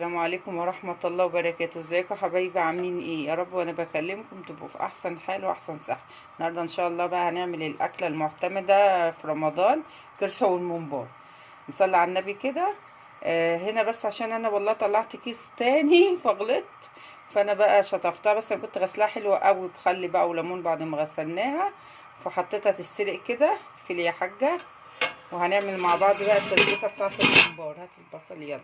السلام عليكم ورحمة الله وبركاته. ازيكم حبايبي؟ عاملين ايه؟ يا رب وانا بكلمكم تبقوا في احسن حال واحسن صحة. النهاردة ان شاء الله بقى هنعمل الاكلة المعتمدة في رمضان، كرشة والممبار. نصلي على النبي كده. هنا بس عشان انا والله طلعت كيس تاني فغلطت، فانا بقى شطفتها، بس انا كنت غسلاها حلوة قوي بخل بقى وليمون بعد ما غسلناها، فحطيتها تتسلق كده. فيلي يا حاجة. وهنعمل مع بعض بقى التسبيكة بتاعة الممبار. هات البصل يلا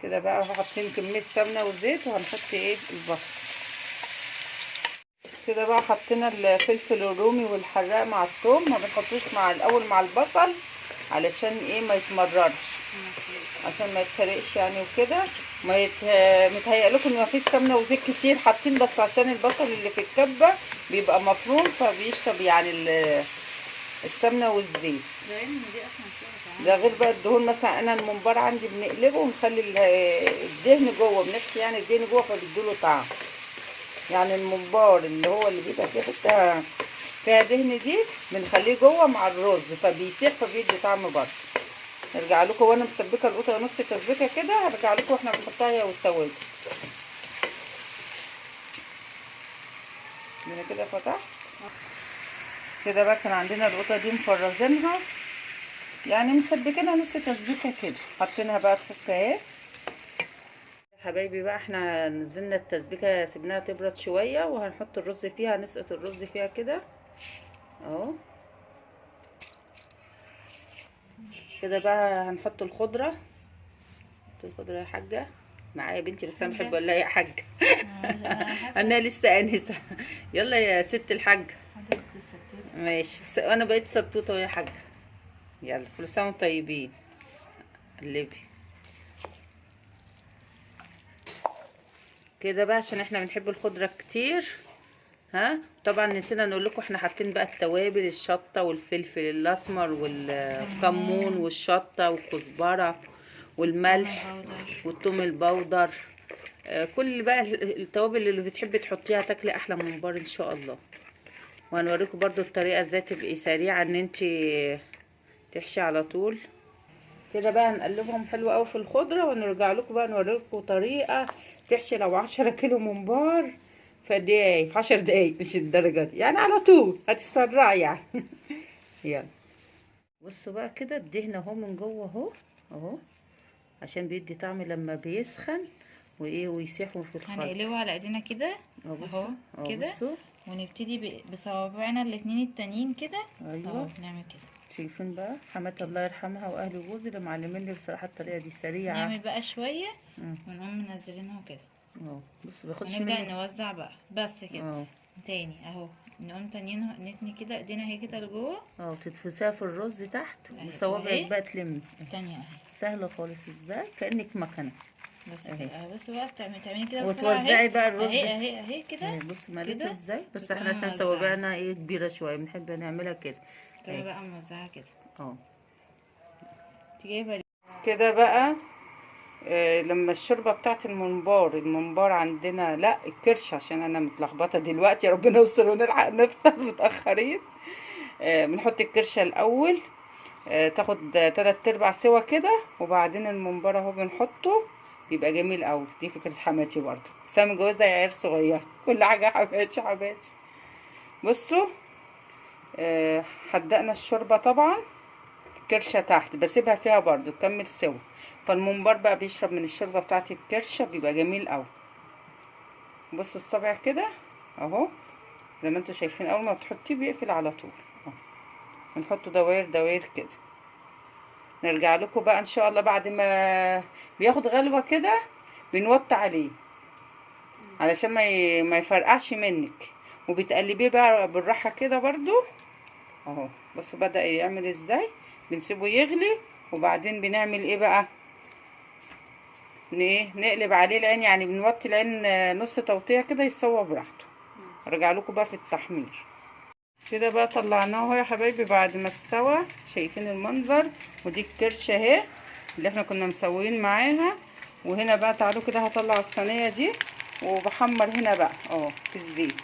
كده بقى. حاطين كمية سمنة وزيت، وهنحط ايه البصل كده بقى. حطينا الفلفل الرومي والحراق مع الثوم، ما بنحطوش مع الاول مع البصل علشان ايه ما يتمررش، عشان ما يتحرقش يعني وكده. ما متهيأ لكم ان مفيش سمنة وزيت كتير حاطين، بس عشان البصل اللي في الكبة بيبقى مفروم فبيشرب يعني السمنة والزيت. ده غير بقى الدهون. مثلا انا الممبار عندي بنقلبه ونخلي الدهن جوه، بنحشي يعني الدهن جوه فبيديله طعم. يعني الممبار اللي هو اللي بيبقى فيه حته فيها دهن دي بنخليه جوه مع الرز فبيسيح فبيدي طعم برضه. نرجع لكم وانا مسبكه القوطه نص تسبيكه كده، هرجع لكم واحنا بنحطها هي والتوابل. انا كده فتحت كده بقى. كان عندنا القوطه دي مفرزينها، يعني مسبكينها نص تسبيكه كده، حاطينها بقى تفك اهي. حبايبي بقى احنا نزلنا التسبيكه، سيبناها تبرد شويه، وهنحط الرز فيها، نسقط الرز فيها كده اهو. كده بقى هنحط الخضره. حط الخضره يا حاجه معايا بنتي، بس انا بحب اقول لها يا حاجه. انا لسه انسه. يلا يا ست الحاجه. ماشي، انا بقيت ستوته يا حاجه. يلا كل سنه وانتم طيبين. قلبي كده بقى عشان احنا بنحب الخضره كتير. ها طبعا نسينا نقول لكم احنا حاطين بقى التوابل، الشطه والفلفل الاسمر والكمون والشطه والكزبره والملح والثوم البودر. كل بقى التوابل اللي بتحبي تحطيها تاكلي احلى ممبار ان شاء الله. وهنوريكم برضو الطريقه ازاي تبقي سريعه ان انت تحشي على طول. كده بقى هنقلبهم حلو قوي في الخضره، ونرجع لكم بقى نوريكم طريقه تحشي لو 10 كيلو ممبار في قد ايه، في 10 دقايق، مش الدرجه دي يعني، على طول هتسرعي يعني. يلا بصوا بقى كده الدهن اهو من جوه اهو اهو، عشان بيدي طعم لما بيسخن وايه ويسيحوا في الخلط. هنقلبه على ايدينا كده اهو كده، ونبتدي بصوابعنا الاتنين التانيين كده. ايوه نعمل كده. شايفين بقى حماتي الله يرحمها واهل جوزي اللي معلمين لي بصراحه الطريقه دي سريعه. نعمل بقى شويه ونقوم منزلينها كده اهو. بص بياخدش ونبدأ مني. نوزع بقى بس كده. تاني اهو، نقوم تانيينها نتني كده ايدينا اهي كده لجوه وتتفسها في الرز تحت اهي، بصوابعك بقى تلمي. تانية اهي سهله خالص ازاي كانك مكنه. بس كده اهي. بس بقى تعملي كده بسرعه وتوزعي بقى الرز اهي كده. بص مالته ازاي، بس احنا بتقوم عشان موزعة. صوابعنا ايه كبيره شويه بنحب نعملها كده. تبقى بقى موزعه كده. اه جايبه كده بقى. لما الشوربه بتاعت الممبار عندنا، لا الكرش، عشان انا متلخبطه دلوقتي، ربنا يستر ونلحق نفطر متاخرين. بنحط الكرشه الاول، تاخد 3/4 سوا كده، وبعدين الممبار اهو بنحطه، بيبقى جميل قوي. دي فكره حماتي برضه، بس انا متجوزه عيال صغير، كل حاجه حماتي حماتي. بصوا حدقنا الشوربه طبعا. الكرشه تحت بسيبها فيها برضه تكمل سوا، فالممبار بقى بيشرب من الشوربه بتاعت الكرشه، بيبقى جميل قوي. بصوا الصبع كده اهو، زي ما انتوا شايفين، اول ما بتحطيه بيقفل على طول اهو. بنحطه دواير دواير كده. نرجع لكم بقى ان شاء الله بعد ما بياخد غلوه كده، بنوطي عليه علشان ما يفرقعش منك، وبتقلبيه بقى بالراحه كده برضو اهو. بصوا بدأ يعمل ازاي. بنسيبه يغلي، وبعدين بنعمل ايه بقى، نقلب عليه العين، يعني بنوطي العين نص توطيه كده يسوى براحته. ارجع لكم بقى في التحمير. كده بقى طلعناه اهو يا حبايبي بعد ما استوى. شايفين المنظر؟ ودي الكرشه اهي اللي احنا كنا مسويين معاها. وهنا بقى تعالوا كده هطلع الصينيه دي، وبحمر هنا بقى اهو في الزيت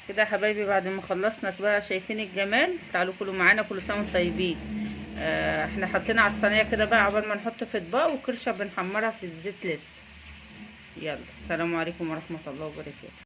كده يا حبايبي. بعد ما خلصنا بقى، شايفين الجمال؟ تعالوا كلوا معانا، كل سنه وانتم طيبين. احنا حطينا على الصينيه كده بقى عقبال ما نحط في اطباق، وكرشه بنحمرها في الزيت لسه. يلا، السلام عليكم ورحمه الله وبركاته.